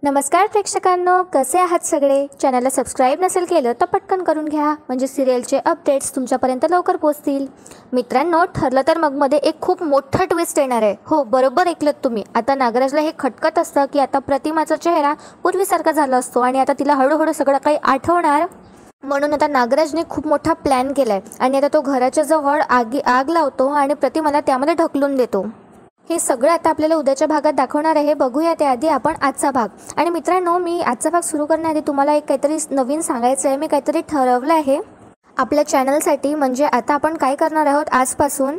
नमस्कार प्रेक्षकांनो, कसे आहात सगळे? चॅनलला सबस्क्राईब नसेल केलं तर पटकन करून घ्या, म्हणजे सिरियलचे अपडेट्स तुमच्यापर्यंत लवकर पोहोचतील. मित्रांनो, ठरलं तर मगमध्ये एक खूप मोठा ट्विस्ट येणार आहे. हो, बरोबर ऐकलत तुम्ही. आता नागराजला हे खटकत असतं की आता प्रतिमाचा चेहरा पूर्वीसारखा झाला असतो आणि आता तिला हळूहळू सगळं काही आठवणार. म्हणून आता नागराजने खूप मोठा प्लॅन केलाय आणि आता तो घराच्या जवळ आग लावतो आणि प्रतिमाला त्यामध्ये ढकलून देतो. हे सगळं आता आपल्याला उद्याच्या भागात दाखवणार आहे. बघूया त्याआधी आपण आजचा भाग. आणि मित्रांनो, मी आजचा भाग सुरू करण्याआधी तुम्हाला एक काहीतरी नवीन सांगायचं आहे. मी काहीतरी ठरवलं आहे आपल्या चॅनलसाठी. म्हणजे आता आपण काय करणार आहोत, आजपासून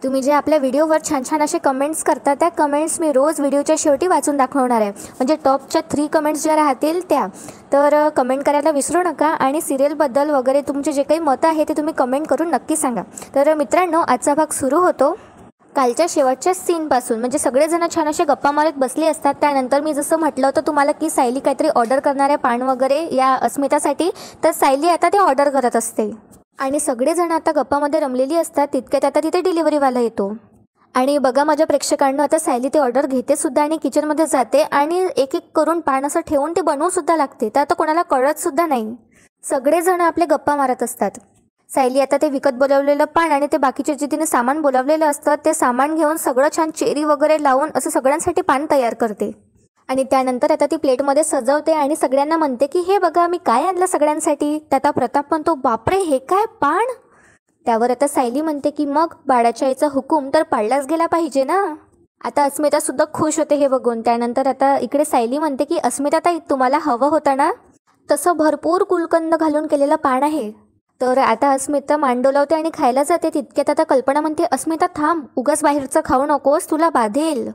तुम्ही जे आपल्या व्हिडिओवर छान छान असे कमेंट्स करता, त्या कमेंट्स मी रोज व्हिडिओच्या शेवटी वाचून दाखवणार आहे. म्हणजे टॉपच्या 3 कमेंट्स ज्या राहतील त्या, तर कमेंट करायला विसरू नका. आणि सिरियलबद्दल वगैरे तुमचे जे काही मतं आहे ते तुम्ही कमेंट करून नक्की सांगा. तर मित्रांनो, आजचा भाग सुरू होतो कालच्या शेवटच्या सीनपासून. म्हणजे सगळेजण छान असे गप्पा मारत बसले असतात. त्यानंतर मी जसं म्हटलं होतं तुम्हाला की सायली काहीतरी ऑर्डर करणार आहे पान वगैरे या अस्मितासाठी, तर सायली आता ते ऑर्डर करत असते आणि सगळेजण आता गप्पामध्ये रमलेली असतात. तितक्यात आता तिथे डिलिव्हरीवाला येतो आणि बघा माझ्या प्रेक्षकांना, आता सायली ते ऑर्डर घेते सुद्धा आणि किचनमध्ये जाते आणि एक एक करून पान असं ठेवून ते बनवू सुद्धा लागते. तर आता कोणाला कळत सुद्धा नाही. सगळेजण आपले गप्पा मारत असतात. सायली आता ते विकत बोलावलेलं पान आणि ते बाकीचे जे तिने सामान बोलावलेलं असतं ते सामान घेऊन सगळं छान चेरी वगैरे लावून असं सगळ्यांसाठी पान तयार करते. आणि त्यानंतर आता ती प्लेटमध्ये सजवते आणि सगळ्यांना म्हणते की हे बघा मी काय आणलं सगळ्यांसाठी. त्यात प्रताप म्हणतो, बापरे हे काय पान? त्यावर आता सायली म्हणते की मग बाळाच्या आईचा हुकूम तर पाळलाच गेला पाहिजे ना. आता अस्मिता सुद्धा खुश होते हे बघून. त्यानंतर आता इकडे सायली म्हणते की अस्मिता ताई, तुम्हाला हवं होतं ना तसं भरपूर गुलकंद घालून केलेलं पान आहे. तर आता अस्मिता मान डोलावते आणि खायला जाते. तितक्यात आता कल्पना म्हणते, अस्मिता थांब, उगाच बाहेरचं खाऊ नकोस, तुला बाधेल.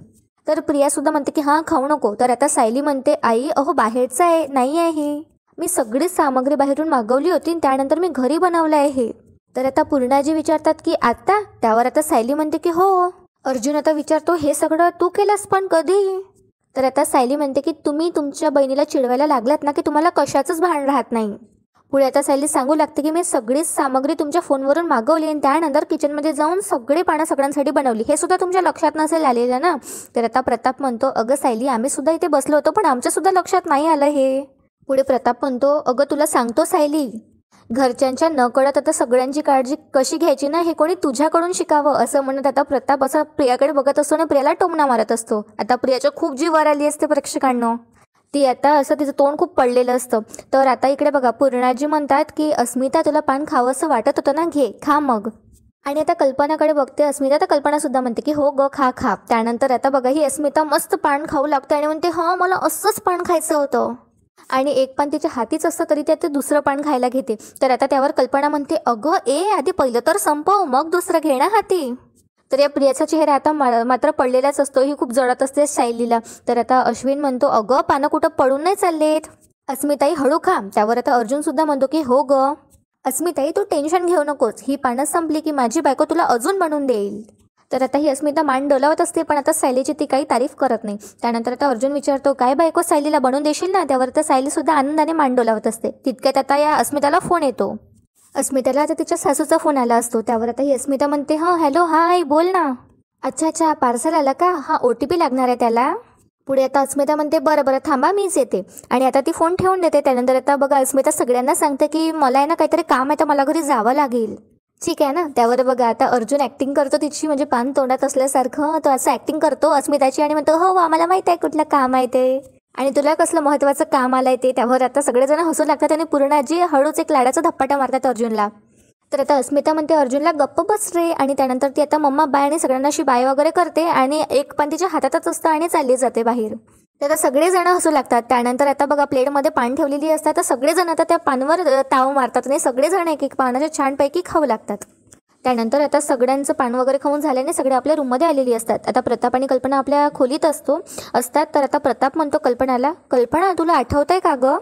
तर प्रिया सुद्धा म्हणते की हां खाऊ नको. तर आता सायली म्हणते, आई अहो बाहेरचं आहे, नाही आहे, मी सगळीच सामग्री बाहेरून मागवली होती त्यानंतर मी घरी बनवलं आहे. तर आता पूर्णाजी विचारतात की आता? त्यावर आता सायली म्हणते की हो. अर्जुन आता विचारतो, हे सगळं तू केलंस पण कधी? तर आता सायली म्हणते की तुम्ही तुमच्या बहिणीला चिडवायला लागलात ना की तुम्हाला कशाचंच भान राहत नाही. पुढे आता सायली सांगू लागते की मी सगळीच सामग्री तुमच्या फोनवरून मागवली आणि त्यानंतर किचनमध्ये जाऊन सगळे पानं सगळ्यांसाठी बनवली. हे सुद्धा तुमच्या लक्षात नसेल आलेलं ना. तर आता प्रताप म्हणतो, अगं सायली आम्ही सुद्धा इथे बसलो होतो पण आमच्या सुद्धा लक्षात नाही आलं हे. पुढे प्रताप म्हणतो, अगं तुला सांगतो सायली, घरच्यांच्या न कळत आता सगळ्यांची काळजी कशी घ्यायची ना हे कोणी तुझ्याकडून शिकावं. असं म्हणत आता प्रताप असा प्रियाकडे बघत असतो आणि प्रियाला टोमणा मारत असतो. आता प्रियाच्या खूप जीवावर आली असते प्रेक्षकांनो. ती आता असं तिचं तोंड खूप पडलेलं असतं. तर आता इकडे बघा पूर्णाजी म्हणतात की अस्मिता तुला पान खावं असं वाटत होतं ना, घे खा मग. आणि आता कल्पनाकडे बघते अस्मिता, तर कल्पना सुद्धा म्हणते की हो ग खा खा. त्यानंतर आता बघा ही अस्मिता मस्त पान खाऊ लागते आणि म्हणते हां मला असंच पान खायचं होतं. आणि एक पान तिच्या हातीच असतं तरी ते दुसरं पान खायला घेते. तर आता त्यावर कल्पना म्हणते, अगं आधी पहिलं तर संपव मग दुसरं घे ना हाती. तर या प्रियाचा चेहरा आता मात्र पडलेलाच असतो. ही खूप जळत असते सायलीला. तर आता अश्विन म्हणतो, अगं पानं कुठं पडून नाही चाललेत, अस्मिताई हळू खा. त्यावर आता अर्जुन सुद्धा म्हणतो की हो ग अस्मिताई तू टेन्शन घेऊ नकोस, ही पानं संपली की माझी बायको तुला अजून बनवून देईल. तर आता ही अस्मिता मान डोलावत असते पण आता सायलीची ती काही तारीफ करत नाही. त्यानंतर आता अर्जुन विचारतो, काय बायको सायलीला बनवून देशील ना? त्यावर तर सायली सुद्धा आनंदाने मान डोलावत असते. तितक्यात आता या अस्मिताला फोन येतो. अस्मिताला आता तिच्या सासूचा फोन आला असतो. त्यावर आता ही अस्मिता म्हणते, हां हॅलो हाय बोल ना. अच्छा पार्सल आला का? हा OTP लागणार आहे त्याला. पुढे आता अस्मिता म्हणते, बरं थांबा मीच येते. आणि आता ती फोन ठेवून देते. त्यानंतर आता बघा अस्मिता सगळ्यांना सांगते की मला आहे ना काहीतरी काम आहे तर मला घरी जावं लागेल. ठीक आहे ना. त्यावर बघा आता अर्जुन ॲक्टिंग करतो तिची, म्हणजे पान तोंडात असल्यासारखं तो असं ॲक्टिंग करतो अस्मिताची आणि म्हणतो, हो आम्हाला माहिती आहे कुठलं काम आहे ते आणि तुला कसलं महत्त्वाचं काम आलंय ते. त्यावर आता सगळेजण हसू लागतात आणि पूर्णाजी हळूच एक लाडाचा धप्पाटा मारतात अर्जुनला. तर आता अस्मिता म्हणते अर्जुनला गप्प बस रे. आणि त्यानंतर ती आता मम्मा बाय आणि सगळ्यांना अशी बाय वगैरे करते आणि एक पान तिच्या हातातच असतं आणि चालली जाते बाहेर. तर आता सगळेजण हसू लागतात. त्यानंतर आता बघा प्लेटमध्ये पान ठेवलेली असतात तर सगळेजण आता त्या पानवर ताव मारतात आणि सगळेजण एक एक पानाच्या छानपैकी खाऊ लागतात. त्यानंतर आता सगळ्यांचं पान वगैरे खाऊन झाल्याने सगळे आपल्या रूममध्ये आलेली असतात. आता प्रताप आणि कल्पना आपल्या खोलीत असतात. तर आता प्रताप म्हणतो कल्पनाला, कल्पना तुला आठवतंय का गं,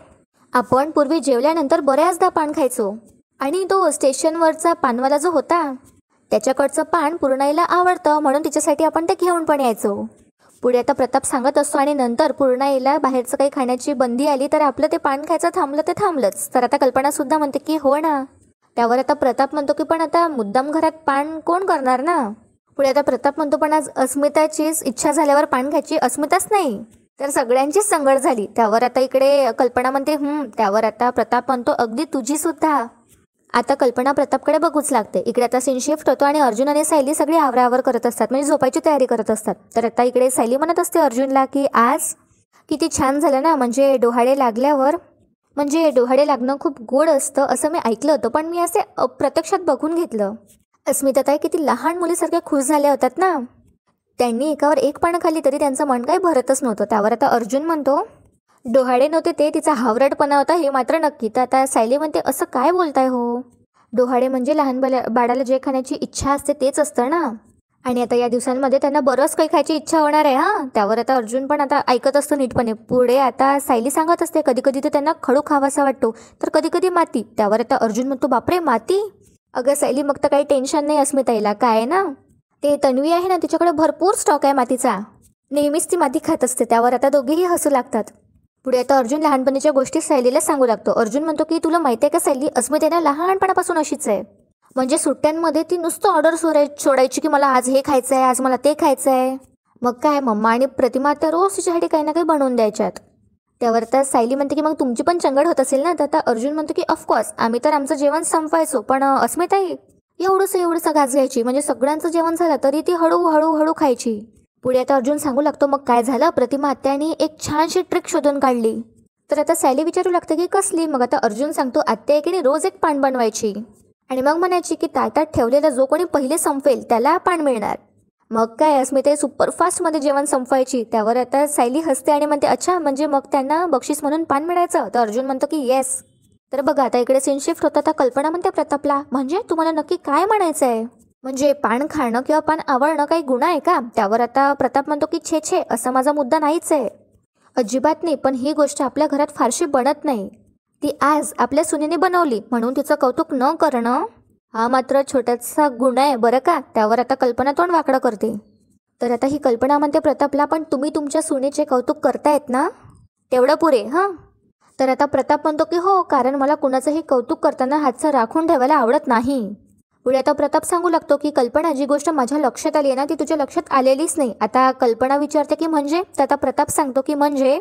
आपण पूर्वी जेवल्यानंतर बऱ्याचदा पान खायचो आणि तो स्टेशनवरचा पानवाला जो होता त्याच्याकडचं पान पूर्णाईला आवडतं म्हणून तिच्यासाठी आपण ते घेऊन पण यायचो. पुढे आता प्रताप सांगत असतो आणि नंतर पूर्णाईला बाहेरचं काही खाण्याची बंदी आली तर आपलं ते पान खायचं थांबलं ते थांबलंच. तर आता कल्पना सुद्धा म्हणते की हो ना. त्यावर आता प्रताप म्हणतो की पण आता मुद्दाम घरात पान कोण करणार ना. पुढे आता प्रताप म्हणतो पण आज अस्मिताचीच इच्छा झाल्यावर पान खायची, अस्मिताच नाही तर सगळ्यांचीच संगड झाली. त्यावर आता इकडे कल्पना म्हणते त्यावर आता प्रताप म्हणतो अगदी तुझी सुद्धा. आता कल्पना प्रतापकडे बघूच लागते. इकडे आता सीन शिफ्ट होतो आणि अर्जुन आणि सायली सगळी आवरावर करत असतात, म्हणजे झोपायची तयारी करत असतात. तर आता इकडे सायली म्हणत असते अर्जुनला की आज किती छान झालं ना, म्हणजे डोहाळे लागल्यावर, म्हणजे डोहाळे लागणं खूप गोड असतं असं मी ऐकलं होतं, पण मी असे प्रत्यक्षात बघून घेतलं. अस्मिताताई किती लहान मुलीसारख्या खुश झाल्या होतात ना. त्यांनी एकावर एक पानं खाल्ली तरी त्यांचं मन काही भरतच नव्हतं. त्यावर आता अर्जुन म्हणतो डोहाळे नव्हते ते, तिचा हावरटपणा होता हे मात्र नक्की. तर आता सायली म्हणते असं काय बोलताय हो, डोहाळे म्हणजे लहान बाळाला जे खाण्याची इच्छा असते तेच असतं ना. आणि आता या दिवसांमध्ये त्यांना बरंच काही खायची इच्छा होणार आहे हां. त्यावर आता अर्जुन पण आता ऐकत असतो नीटपणे. पुढे आता सायली सांगत असते कधी कधी तर त्यांना खडू खावासा वाटतो, तर कधी कधी माती. त्यावर आता अर्जुन म्हणतो बापरे माती. अगं सायली मग तर काही टेन्शन नाही अस्मिताईला, काय ना ते तन्वी आहे ना तिच्याकडे भरपूर स्टॉक आहे मातीचा, नेहमीच ती माती खात असते. त्यावर आता दोघेही हसू लागतात. पुढे आता अर्जुन लहानपणीच्या गोष्टी सायलीला सांगू लागतो. अर्जुन म्हणतो की तुला माहिती आहे का सायली, अस्मिता लहानपणापासून अशीच आहे. म्हणजे सुट्ट्यांमध्ये ती नुसतं ऑर्डर सोडायची की मला आज हे खायचं आहे, आज मला ते खायचं आहे. मग काय मम्मा आणि प्रतिमा त्या रोज तिच्यासाठी काही ना काही बनवून द्यायच्यात. त्यावर तर सायली म्हणते की मग तुमची पण चंगड होत असेल ना. तर आता अर्जुन म्हणतो की ऑफकोर्स आम्ही तर आमचं जेवण संपवायचो, पण अस्मिताई एवढंसं घास घ्यायची, म्हणजे सगळ्यांचं जेवण झालं तरी ती हळूहळू खायची. पुढे आता अर्जुन सांगू लागतो मग काय झालं, प्रतिमा आत्याने एक छानशी ट्रिक शोधून काढली. तर आता सायली विचारू लागते की कसली. मग आता अर्जुन सांगतो आत्या एकीने रोज एक पान बनवायची आणि मग म्हणायची की ताटात ठेवलेला जो कोणी पहिले संपवेल त्याला पान मिळणार. मग काय अस्मिता सुपरफास्टमध्ये जेवण संपवायची. त्यावर आता सायली हसते आणि म्हणते अच्छा म्हणजे मग त्यांना बक्षीस म्हणून पान मिळायचं. तर अर्जुन म्हणतो की येस. तर बघा आता इकडे सीन शिफ्ट होता. आता कल्पना म्हणते प्रतापला म्हणजे तुम्हाला नक्की काय म्हणायचं आहे, म्हणजे पान खाणं किंवा पान आवडणं काही गुन्हा आहे का. त्यावर आता प्रताप म्हणतो की छे असा माझा मुद्दा नाहीच आहे, अजिबात नाही, पण ही गोष्ट आपल्या घरात फारशी बनत नाही. ती आज आपल्या सुनेने बनवली म्हणून तिचं कौतुक न करणं हा मात्र छोटासा गुन्हा आहे बरं का. त्यावर आता कल्पना तोंड वाकडं करते. तर आता ही कल्पना म्हणते प्रतापला पण तुम्ही तुमच्या सुनेचे कौतुक करतायत ना, तेवढं पुरे हां. तर आता प्रताप म्हणतो की हो, कारण मला कुणाचंही कौतुक करताना हातचं राखून ठेवायला आवडत नाही. पुढे आता प्रताप सांगू लागतो की कल्पना जी गोष्ट माझ्या लक्षात आली आहे ना ती तुझ्या लक्षात आलेलीच नाही. आता कल्पना विचारते की म्हणजे. तर आता प्रताप सांगतो की म्हणजे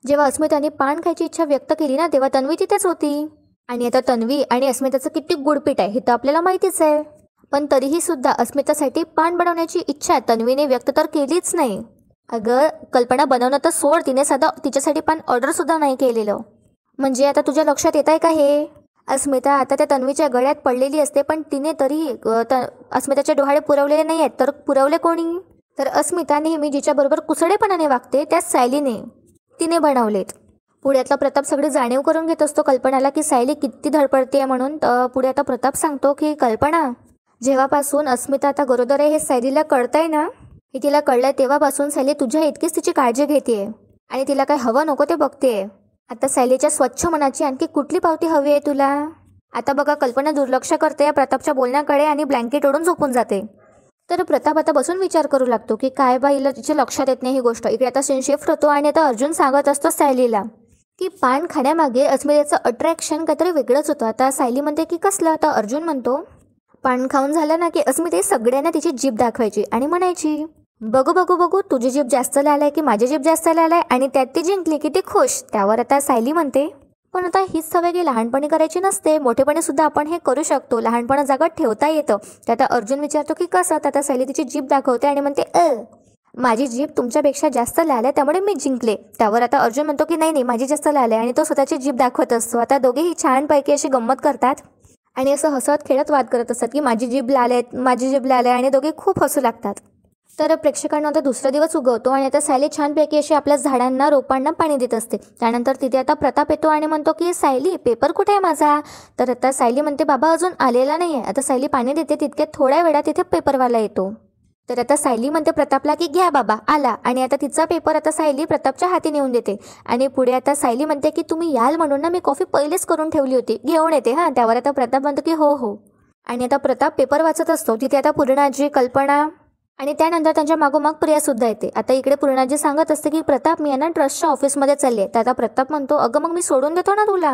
जेव्हा अस्मिताने पान खायची इच्छा व्यक्त केली ना तेव्हा तन्वी तिथेच होती. आणि आता तन्वी आणि अस्मिताचं किती गुडपीट आहे हे तर आपल्याला माहितीच आहे, पण तरीही सुद्धा अस्मितासाठी पान बनवण्याची इच्छा तन्वीने व्यक्त तर केलीच नाही. अगं कल्पना बनवणं तर सोड, तिने साधं तिच्यासाठी पान ऑर्डर सुद्धा नाही केलेलं. म्हणजे आता तुझ्या लक्षात येत आहे का हे. अस्मिता आता त्या तन्वीच्या गळ्यात पडलेली असते, पण तिने तरी अस्मिताचे डोहाळे पुरवलेले नाही आहेत, तर पुरवले कोणी. तर अस्मिता नेहमी जिच्याबरोबर कुसडेपणाने वागते त्याच सायलीने तिने बनवलेत. पुढे आता प्रताप सगळी जाणीव करून घेत असतो कल्पनाला की सायली किती धडपडते म्हणून. पुढे आता प्रताप सांगतो की कल्पना जेव्हापासून अस्मिता आता गरोदर आहे हे सायलीला कळतंय ना, हे तिला कळलंय तेव्हापासून सायली तुझ्या इतकीच तिची काळजी घेते आणि तिला काय हवं नको ते बघते. आता सायलीच्या स्वच्छ मनाची आणखी कुठली पावती हवी आहे तुला. आता बघा कल्पना दुर्लक्ष करते प्रतापच्या बोलण्याकडे आणि ब्लँकेट ओढून झोपून जाते. तर प्रताप आता बसून विचार करू लागतो की काय बा हिला तिच्या लक्षात येत नाही ही गोष्ट. इकडे आता सीन शिफ्ट होतो आणि आता अर्जुन सांगत असतो सायलीला की पान खाण्यामागे अस्मितेचं अट्रॅक्शन काहीतरी वेगळंच होतं. आता सायली म्हणते की कसलं. आता अर्जुन म्हणतो पान खाऊन झालं ना की अस्मिते सगळ्यांना तिची जीभ दाखवायची आणि म्हणायची बघू तुझी जीभ जास्त लालाय की माझी जीभ जास्त लालाय, आणि त्यात ती जिंकली की ती खुश. त्यावर आता सायली म्हणते पण आता हीच सवय की लहानपणी करायची नसते, मोठेपणी सुद्धा आपण हे करू शकतो, लहानपणा जागा ठेवता येतं. त्यात अर्जुन विचारतो की कसं. आता सायली तिची जीभ दाखवते आणि म्हणते माझी जीभ तुमच्यापेक्षा जास्त लाल आहे त्यामुळे मी जिंकले. त्यावर आता अर्जुन म्हणतो की नाही माझी जास्त लाल आहे आणि तो स्वतःची जीभ दाखवत असतो. आता दोघेही छानपैकी अशी गंमत करतात आणि असं हसत खेळत वाद करत असतात की माझी जीभ लाल आहे आणि दोघे खूप हसू लागतात. तर प्रेक्षकांना आता दुसरा दिवस उगवतो आणि आता सायली छानपैकी अशी आपल्या झाडांना रोपांना पाणी देत असते. त्यानंतर तिथे आता प्रताप येतो आणि म्हणतो की सायली पेपर कुठे आहे माझा. तर आता सायली म्हणते बाबा अजून आलेला नाही आहे. आता सायली पाणी देते तितक्यात थोड्या वेळात तिथे पेपरवाला येतो. तर आता सायली म्हणते प्रतापला की घ्या बाबा आला, आणि आता तिचा पेपर आता सायली प्रतापच्या हाती नेऊन देते. आणि पुढे आता सायली म्हणते की तुम्ही याल म्हणून ना मी कॉफी पहिलेच करून ठेवली होती, घेऊन येते हां. त्यावर आता प्रताप म्हणतो की हो. आणि आता प्रताप पेपर वाचत असतो. तिथे आता पूर्णाजी, कल्पना आणि त्यानंतर त्यांच्या मागोमाग प्रियासुद्धा येते. आता इकडे पूर्णाजी सांगत असते की प्रताप मी यांना ट्रस्टच्या ऑफिसमध्ये चालले. तर आता प्रताप म्हणतो अगं मग मी सोडून देतो ना तुला.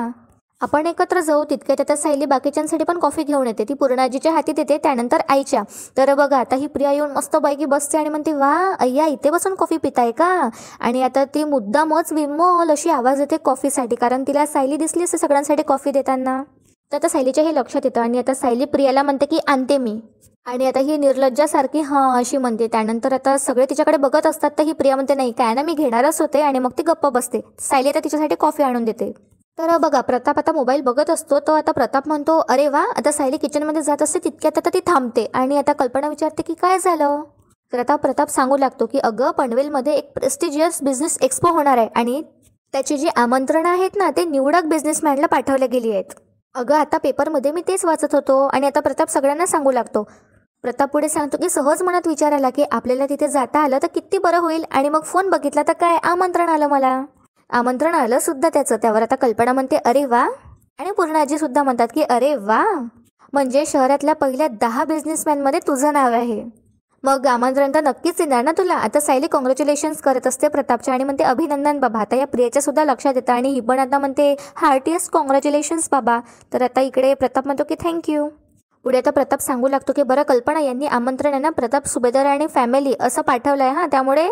आपण एकत्र जाऊ. तितक्यात आता सायली बाकीच्यांसाठी पण कॉफी घेऊन येते. ती पूर्णाजीच्या हाती देते, त्यानंतर आईच्या. तर बघा आता ही प्रिया येऊन मस्त बाईकी बसते आणि म्हणते, वा अय्या इथे बसून कॉफी पिताय का. आणि आता ती मुद्दामच विमोल अशी आवाज येते कॉफीसाठी, कारण तिला सायली दिसली असते सगळ्यांसाठी कॉफी देताना. तर आता सायलीच्या हे लक्षात येतं आणि आता सायली प्रियाला म्हणते की आणते मी. आणि आता ही निर्लज्जासारखी हां अशी म्हणते. त्यानंतर आता सगळे तिच्याकडे बघत असतात, तर ही प्रिया म्हणते नाही काय ना मी घेणारच होते, आणि मग ती गप्प बसते. सायली आता तिच्यासाठी कॉफी आणून देते. तर बघा प्रताप आता मोबाईल बघत असतो. तर आता प्रताप म्हणतो अरे वा. आता सायली किचनमध्ये जात असते, तितक्यात आता ती थांबते आणि आता कल्पना विचारते की काय झालं. तर आता प्रताप सांगू लागतो की अगं पनवेलमध्ये एक प्रेस्टिजियस बिझनेस एक्सपो होणार आहे आणि त्याची जी आमंत्रणं आहेत ना ते निवडक बिझनेसमॅनला पाठवले गेली आहेत. अगं आता पेपरमध्ये मी तेच वाचत होतो. आणि आता प्रताप सगळ्यांना सांगू लागतो. प्रताप पुढे सांगतो की सहज मनात विचार आला की आपल्याला तिथे जाता आलं तर किती बरं होईल. आणि मग फोन बघितला तर काय आमंत्रण आलं, मला आमंत्रण आलं सुद्धा त्याचं. त्यावर आता कल्पना म्हणते अरे वा. आणि पूर्णाजी सुद्धा म्हणतात की अरे वा, म्हणजे शहरातल्या पहिल्या 10 बिझनेसमॅनमध्ये तुझं नाव आहे. मग आमंत्रण तर नक्कीच येणार ना तुला. आता सायली कॉंग्रॅच्युलेशन्स करत असते प्रतापच्या आणि म्हणते अभिनंदन बाबा. आता या प्रियाच्या सुद्धा लक्षात येतं आणि ही पण आता म्हणते हार्टिएस्ट कॉंग्रॅच्युलेशन्स बाबा. तर आता इकडे प्रताप म्हणतो की थँक्यू. पुढे आता प्रताप सांगू लागतो की बरं कल्पना, यांनी आमंत्रण आहे ना प्रताप सुभेदार आणि फॅमिली असं पाठवलं आहे हां, त्यामुळे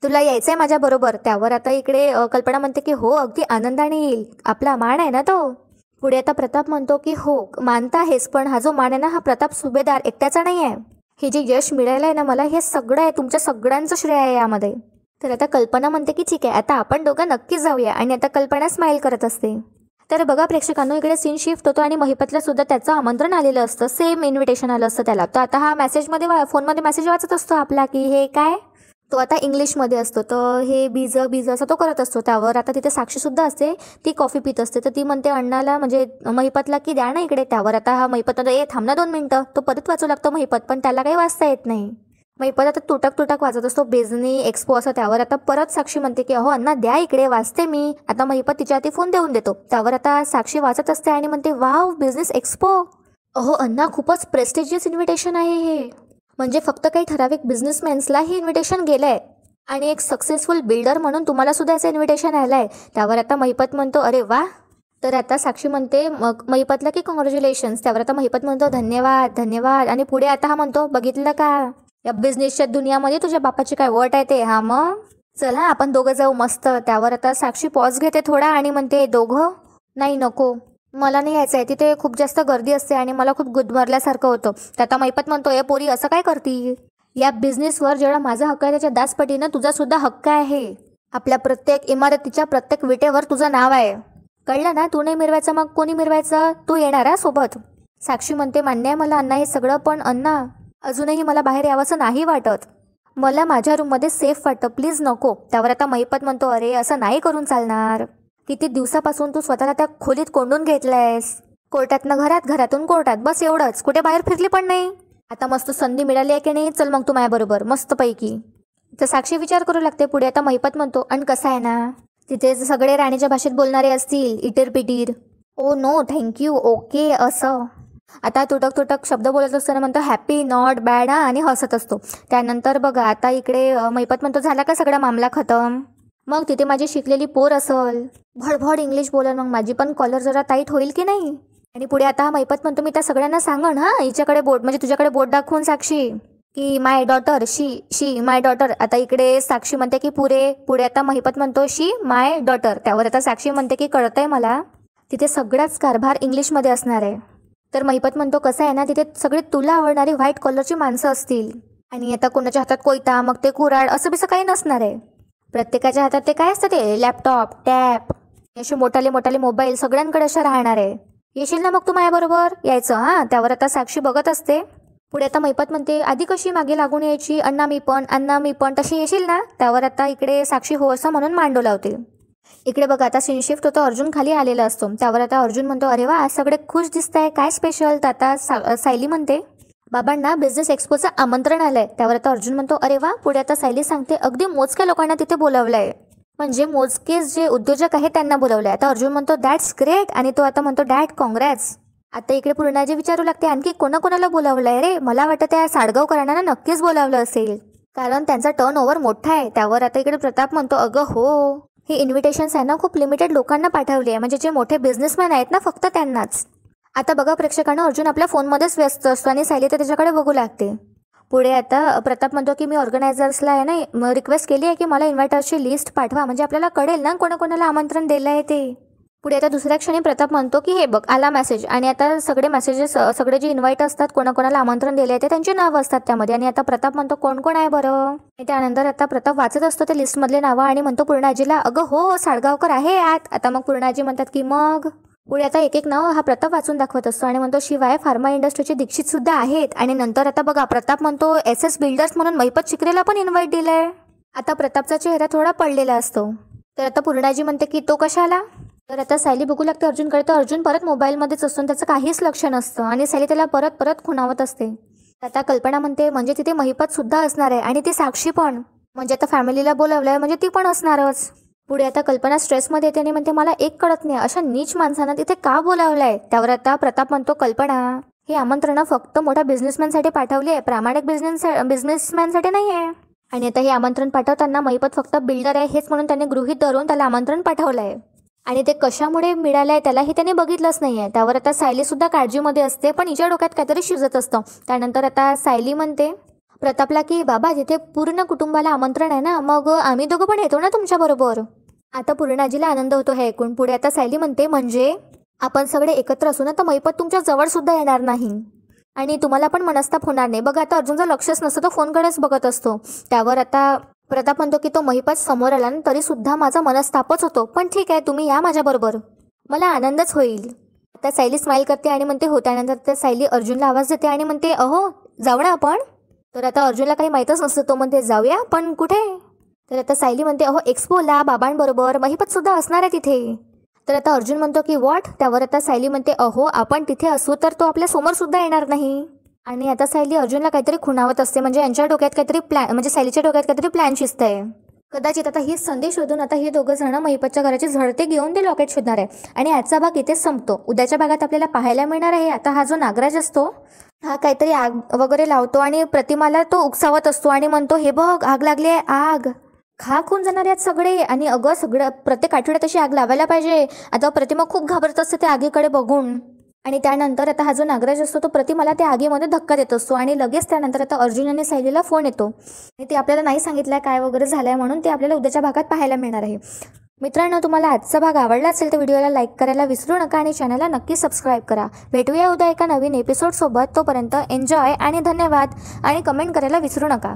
तुला यायचं आहे माझ्याबरोबर. त्यावर आता इकडे कल्पना म्हणते की हो अगदी आनंदाने येईल, आपला मान आहे ना तो. पुढे आता प्रताप म्हणतो की हो मानता आहेस, पण हा जो मान आहे ना हा प्रताप सुभेदार एकट्याचा नाही आहे. हे जे यश मिळालं आहे ना मला, हे सगळं आहे तुमच्या सगळ्यांचं श्रेय आहे यामध्ये. तर आता कल्पना म्हणते की ठीक आहे आता आपण दोघं नक्कीच जाऊया. आणि आता कल्पना स्माईल करत असते. तर बघा प्रेक्षकांनो इकडे सीन शिफ्ट होतो आणि महिपतला सुद्धा त्याचं आमंत्रण आलेलं असतं, सेम इन्व्हिटेशन आलं असतं त्याला. तर आता हा मेसेजमध्ये फोनमध्ये मेसेज वाचत असतो आपला की हे काय, तो आता इंग्लिशमध्ये असतो. तर हे बीज असं तो करत असतो. त्यावर आता तिथे साक्षी सुद्धा असते, ती कॉफी पित असते. तर ती म्हणते अण्णाला म्हणजे महिपतला की द्या ना इकडे. त्यावर आता हा महिपत म्हणतो थांब ना 2 मिनिटं. तो परत वाचू लागतो महिपत, पण त्याला काही वाचता येत नाही. महिपत आता तुटक वाचत असतो बिझनी एक्सपो असं. त्यावर आता परत साक्षी म्हणते की अहो अण्णा द्या इकडे वाचते मी. आता महिपत तिच्या हाती फोन देऊन देतो. त्यावर आता साक्षी वाचत असते आणि म्हणते वाव बिझनेस एक्सपो. अहो अण्णा खूपच प्रेस्टिजियस इन्व्हिटेशन आहे हे. म्हणजे फक्त काही ठराविक बिझनेसमॅन्सला हे इन्व्हिटेशन गेलं आहे आणि एक सक्सेसफुल बिल्डर म्हणून तुम्हाला सुद्धा याचं इन्व्हिटेशन आलं आहे. त्यावर आता महिपत म्हणतो अरे वा. तर आता साक्षी म्हणते मग महिपतला की कॉंग्रॅच्युलेशन्स. त्यावर आता महिपत म्हणतो धन्यवाद धन्यवाद. आणि पुढे आता हा म्हणतो बघितलं का या बिझनेसच्या दुनियामध्ये तुझ्या बापाची काय वट आहे ते. हा मग चला आपण दोघं जाऊ मस्त. त्यावर आता साक्षी पॉज घेते थोडा आणि म्हणते दोघं नाही नको, मला नाही यायचं आहे, तिथे खूप जास्त गर्दी असते आणि मला खूप गुदमरल्यासारखं होतं. तर आता महिपत म्हणतो ए पोरी असं काय करती, या बिझनेसवर जेवढा माझा हक्क आहे त्याच्या 10 पटीनं तुझा सुद्धा हक्क आहे. आपल्या प्रत्येक इमारतीच्या प्रत्येक विटेवर तुझं नाव आहे, कळलं ना. तू नाही मिरवायचं मग कोणी मिरवायचं, तू येणार आहे सोबत. साक्षी म्हणते मान्य आहे मला अण्णा हे सगळं, पण अण्णा अजूनही मला बाहेर यावंसं नाही वाटत, मला माझ्या रूममध्ये सेफ वाटतं, प्लीज नको. त्यावर आता महिपत म्हणतो अरे असं नाही करून चालणार. किती दिवसापासून तू स्वतःला त्या खोलीत कोंडून घेतलंयस, कोर्टातनं घरात घरातून कोर्टात, बस एवढंच, कुठे बाहेर फिरली पण नाही. आता मस्त संधी मिळाली आहे की नाही, चल मग तू माझ्याबरोबर मस्तपैकी. तर साक्षी विचार करू लागते. पुढे आता महिपत म्हणतो आणि कसं आहे ना तिथे सगळे राणीच्या भाषेत बोलणारे असतील, इटर पिटीर. ओ नो थँक्यू ओके असं. आता तुटक शब्द बोलत असताना म्हणतो हॅपी नॉट बॅड आणि हसत असतो. त्यानंतर बघा आता इकडे महिपत म्हणतो झाला का सगळा मामला खतम. मग तिथे माझी शिकलेली पोर असल, भडभड इंग्लिश बोलेल, मग माझी पण कॉलर जरा टाईट होईल की नाही. आणि पुढे आता महिपत म्हणतो मी त्या सगळ्यांना सांगण हा हिच्याकडे बोट म्हणजे तुझ्याकडे बोट दाखवून साक्षी की माय डॉटर शी माय डॉटर. आता इकडे साक्षी म्हणते की पुढे आता महिपत म्हणतो शी माय डॉटर. त्यावर आता साक्षी म्हणते की कळतंय मला तिथे सगळाच कारभार इंग्लिशमध्ये असणार आहे. तर महिपत म्हणतो कसं आहे ना तिथे सगळी तुला आवडणारी व्हाईट कॉलरची माणसं असतील आणि आता कोणाच्या हातात कोयता मग ते कुऱ्हाड असं बिसं काही नसणार आहे. प्रत्येकाच्या हातात ते काय असतं ते लॅपटॉप टॅब असे मोठाले मोबाईल सगळ्यांकडे अशा राहणार आहे. येशील ना मग तू माझ्याबरोबर यायचं हां. त्यावर आता साक्षी बघत असते. पुढे आता महिपत म्हणते आधी कशी मागे लागून यायची अण्णा मी पण तशी येशील ना. त्यावर आता इकडे साक्षी हो असं म्हणून मांडो लावते. इकडे बघा आता सीन शिफ्ट होतो, अर्जुन खाली आलेला असतो. त्यावर आता अर्जुन म्हणतो अरे वा आज सगळे खुश दिसत आहे, काय स्पेशल. तर आता सायली म्हणते बाबांना बिझनेस एक्सपोचं आमंत्रण आलंय. त्यावर आता अर्जुन म्हणतो अरे वा. पुढे आता सायली सांगते अगदी मोजक्या लोकांना तिथे बोलावलंय, म्हणजे मोजकेच जे उद्योजक आहेत त्यांना बोलावलंय. आता अर्जुन म्हणतो दॅट्स ग्रेट आणि तो आता म्हणतो डॅड कॉंग्रॅट्स. आता इकडे पूर्णाजी विचारू लागते आणखी कोणाकोणाला बोलावलंय रे. मला वाटतं त्या साडगावकरांना नक्कीच बोलावलं असेल कारण त्यांचा टर्न ओव्हर मोठा आहे. त्यावर आता इकडे प्रताप म्हणतो अगं हो ही इन्व्हिटेशन्स आहे ना खूप लिमिटेड लोकांना पाठवली आहे, म्हणजे जे मोठे बिझनेसमॅन आहेत ना फक्त त्यांनाच. आता बघा प्रेक्षकांना, अर्जुन आपल्या फोनमध्येच व्यस्त असतो आणि सायली तर त्याच्याकडे बघू लागते. पुढे आता प्रताप म्हणतो की मी ऑर्गनायझर्सला आहे ना रिक्वेस्ट केली आहे की मला इन्व्हायटर्सची लिस्ट पाठवा, म्हणजे आपल्याला कळेल ना कोणाकोणाला आमंत्रण दिलं आहे ते. पुढे आता दुसऱ्या क्षणी प्रताप म्हणतो की हे बघ आला मेसेज, आणि आता सगळे मेसेजेस सगळे जे इन्व्हाइट असतात कोणाकोणाला आमंत्रण दिले आहे ते त्यांची नावं असतात त्यामध्ये. आणि आता प्रताप म्हणतो कोण कोण आहे बरं. त्यानंतर आता प्रताप वाचत असतो ते लिस्टमधले नावं आणि म्हणतो पूर्णाजीला, अगं हो साळगावकर आहे आत. आता मग पूर्णाजी म्हणतात की मग. पुढे आता एक एक नाव हा प्रताप वाचून दाखवत असतो आणि म्हणतो शिवाय फार्मा इंडस्ट्रीचे दीक्षित सुद्धा आहेत. आणि नंतर आता बघा प्रताप म्हणतो SS बिल्डर्स म्हणून महिपत शिकरेला पण इन्व्हाइट दिलंय. आता प्रतापचा चेहरा थोडा पडलेला असतो. तर आता पूर्णाजी म्हणते की तो कशाला. तर आता सायली बघू लागते अर्जुनकडे, तर अर्जुन परत मोबाईलमध्येच असतो, त्याचं काहीच लक्ष नसतं आणि सायली त्याला परत परत खुणावत असते. आता कल्पना म्हणते म्हणजे तिथे महिपत सुद्धा असणार आहे आणि ती साक्षी पण, म्हणजे आता फॅमिलीला बोलावलंय म्हणजे ती पण असणारच. पुढे आता कल्पना स्ट्रेसमध्ये येते आणि म्हणते मला एक कळत नाही अशा नीच माणसांना तिथे का बोलावलंय. त्यावर आता प्रताप म्हणतो कल्पना ही आमंत्रणं फक्त मोठ्या बिझनेसमॅनसाठी पाठवली आहे, प्रामाणिक बिझनेसमॅनसाठी नाही आहे. आणि आता हे आमंत्रण पाठवताना महिपत फक्त बिल्डर आहे हेच म्हणून त्यांनी गृहीत धरून त्याला आमंत्रण पाठवलंय आणि ते कशामुळे मिळालं आहे त्यालाही त्याने बघितलंच नाही आहे. त्यावर आता सायली सुद्धा काळजीमध्ये असते, पण हिच्या डोक्यात काहीतरी शिजत असतं. त्यानंतर आता सायली म्हणते प्रतापला की बाबा जिथे पूर्ण कुटुंबाला आमंत्रण आहे ना, मग आम्ही दोघं पण येतो ना तुमच्याबरोबर. आता पूर्णाजीला आनंद होतो हे ऐकून. पुढे आता सायली म्हणते म्हणजे आपण सगळे एकत्र असू ना तर महिपत तुमच्या जवळ सुद्धा येणार नाही आणि तुम्हाला पण मनस्ताप होणार नाही. बघा आता अर्जुनचं लक्षच नसतं, तो फोनकडेच बघत असतो. त्यावर आता प्रताप म्हणतो की तो महिपत समोर आला ना तरी सुद्धा माझा मनस्तापच होतो, पण ठीक आहे तुम्ही या माझ्याबरोबर, मला आनंदच होईल. आता सायली स्माईल करते आणि म्हणते हो. त्यानंतर त्या सायली अर्जुनला आवाज देते आणि म्हणते अहो जाऊ ना आपण. तर आता अर्जुनला काही माहीतच नसतं, तो म्हणते जाऊया पण कुठे. तर आता सायली म्हणते अहो एक्सपोला बाबांबरोबर, महिपत सुद्धा असणार आहे तिथे. तर आता अर्जुन म्हणतो की व्हॉट. त्यावर आता सायली म्हणते अहो आपण तिथे असू तर तो आपल्या समोर सुद्धा येणार नाही. आणि आता सायली अर्जुनला काहीतरी खुणावत असते, म्हणजे यांच्या डोक्यात काहीतरी प्लॅन, म्हणजे सायलीच्या डोक्यात काहीतरी प्लॅन शिजत आहे. कदाचित आता हीच संधी शोधून आता हे दोघं जण महिपतच्या घराची झडते घेऊन ते लॉकेट शोधणार आहे. आणि आजचा भाग इथेच संपतो. उद्याच्या भागात आपल्याला पाहायला मिळणार आहे आता हा जो नागराज असतो हा काहीतरी आग वगैरे लावतो आणि प्रतिमाला तो उकसावत असतो आणि म्हणतो हे बघ आग लागली आहे, आग खाक होऊन जाणार आहेत सगळे. आणि अगं सगळं प्रत्येक आठवड्यात तशी आग लावायला पाहिजे. आता प्रतिमा खूप घाबरत असते त्या आगीकडे बघून. आणि त्यानंतर आता हा जो नागराज असतो तो प्रतिमाला त्या आगीमध्ये धक्का देत असतो आणि लगेच त्यानंतर आता अर्जुन आणि सायलीला फोन येतो आणि ते आपल्याला नाही सांगितलं काय वगैरे झालंय म्हणून ते आपल्याला उद्याच्या भागात पाहायला मिळणार आहे. मित्रांनो तुम्हाला आजचा भाग आवडला असेल तर व्हिडिओला लाईक करायला विसरू नका आणि चॅनलला नक्की सबस्क्राईब करा. भेटूया उद्या एका नवीन एपिसोडसोबत. तोपर्यंत एन्जॉय आणि धन्यवाद आणि कमेंट करायला विसरू नका.